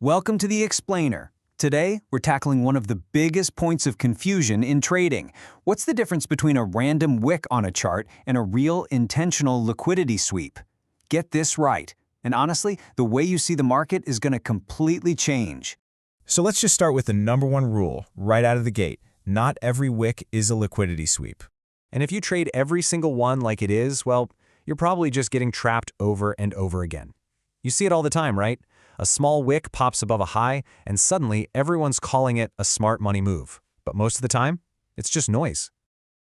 Welcome to the Explainer. Today, we're tackling one of the biggest points of confusion in trading. What's the difference between a random wick on a chart and a real intentional liquidity sweep? Get this right, and honestly, the way you see the market is going to completely change. So let's just start with the number one rule, right out of the gate. Not every wick is a liquidity sweep. And if you trade every single one like it is, well, you're probably just getting trapped over and over again. You see it all the time, right? A small wick pops above a high, and suddenly everyone's calling it a smart money move. But most of the time, it's just noise.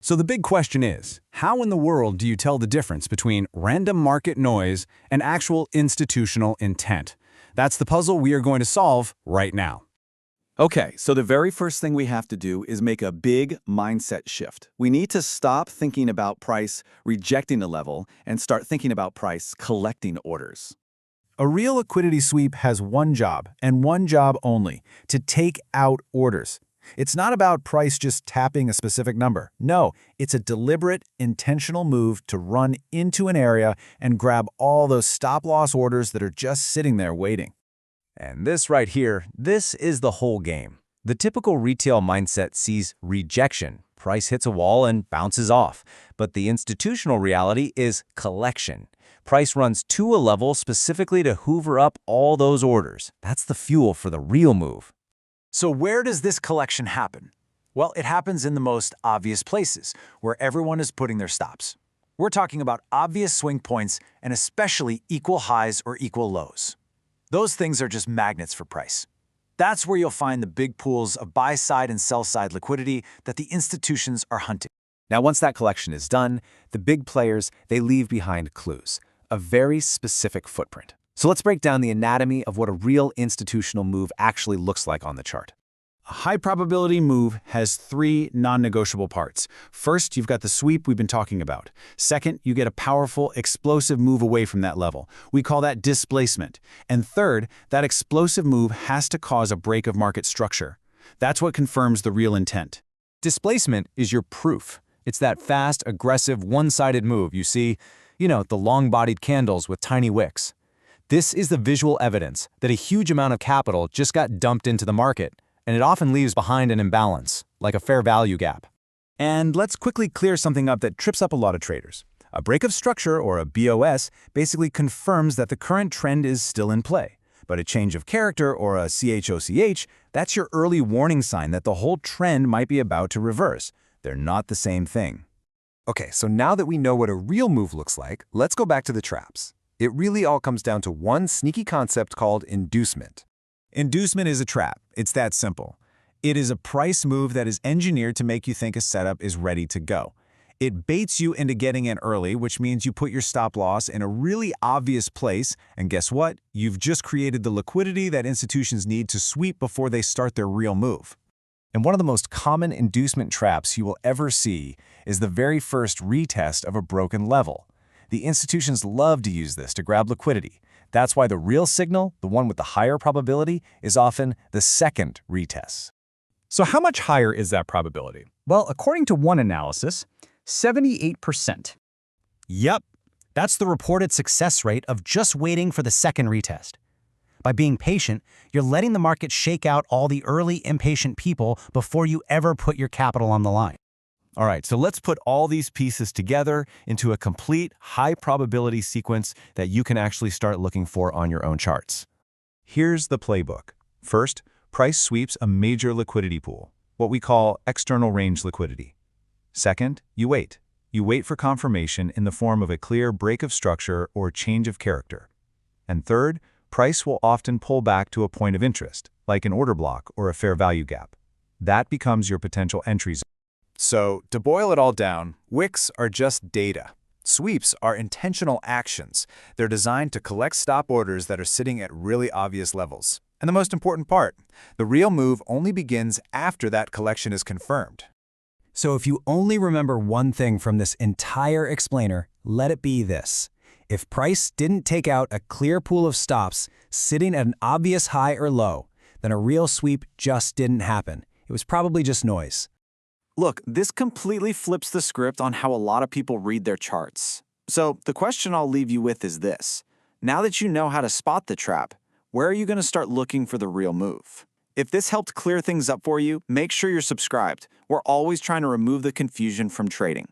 So the big question is, how in the world do you tell the difference between random market noise and actual institutional intent? That's the puzzle we are going to solve right now. Okay, so the very first thing we have to do is make a big mindset shift. We need to stop thinking about price rejecting a level and start thinking about price collecting orders. A real liquidity sweep has one job, and one job only, to take out orders. It's not about price just tapping a specific number. No, it's a deliberate, intentional move to run into an area and grab all those stop-loss orders that are just sitting there waiting. And this right here, this is the whole game. The typical retail mindset sees rejection. Price hits a wall and bounces off. But the institutional reality is collection. Price runs to a level specifically to hoover up all those orders. That's the fuel for the real move. So where does this collection happen? Well, it happens in the most obvious places, where everyone is putting their stops. We're talking about obvious swing points and especially equal highs or equal lows. Those things are just magnets for price. That's where you'll find the big pools of buy-side and sell-side liquidity that the institutions are hunting. Now, once that collection is done, the big players, they leave behind clues, a very specific footprint. So let's break down the anatomy of what a real institutional move actually looks like on the chart. A high-probability move has three non-negotiable parts. First, you've got the sweep we've been talking about. Second, you get a powerful, explosive move away from that level. We call that displacement. And third, that explosive move has to cause a break of market structure. That's what confirms the real intent. Displacement is your proof. It's that fast, aggressive, one-sided move you see, the long-bodied candles with tiny wicks. This is the visual evidence that a huge amount of capital just got dumped into the market, and it often leaves behind an imbalance, like a fair value gap. And let's quickly clear something up that trips up a lot of traders. A break of structure, or a BOS, basically confirms that the current trend is still in play. But a change of character, or a CHOCH, that's your early warning sign that the whole trend might be about to reverse. They're not the same thing. Okay, so now that we know what a real move looks like, let's go back to the traps. It really all comes down to one sneaky concept called inducement. Inducement is a trap. It's that simple. It is a price move that is engineered to make you think a setup is ready to go. It baits you into getting in early, which means you put your stop loss in a really obvious place, and guess what? You've just created the liquidity that institutions need to sweep before they start their real move. And one of the most common inducement traps you will ever see is the very first retest of a broken level. The institutions love to use this to grab liquidity. That's why the real signal, the one with the higher probability, is often the second retest. So how much higher is that probability? Well, according to one analysis, 78%. Yep, that's the reported success rate of just waiting for the second retest. By being patient, you're letting the market shake out all the early impatient people before you ever put your capital on the line. All right, so let's put all these pieces together into a complete high-probability sequence that you can actually start looking for on your own charts. Here's the playbook. First, price sweeps a major liquidity pool, what we call external range liquidity. Second, you wait. You wait for confirmation in the form of a clear break of structure or change of character. And third, price will often pull back to a point of interest, like an order block or a fair value gap. That becomes your potential entry zone. So, to boil it all down, wicks are just data. Sweeps are intentional actions. They're designed to collect stop orders that are sitting at really obvious levels. And the most important part, the real move only begins after that collection is confirmed. So if you only remember one thing from this entire explainer, let it be this. If price didn't take out a clear pool of stops sitting at an obvious high or low, then a real sweep just didn't happen. It was probably just noise. Look, this completely flips the script on how a lot of people read their charts. So the question I'll leave you with is this. Now that you know how to spot the trap, where are you going to start looking for the real move? If this helped clear things up for you, make sure you're subscribed. We're always trying to remove the confusion from trading.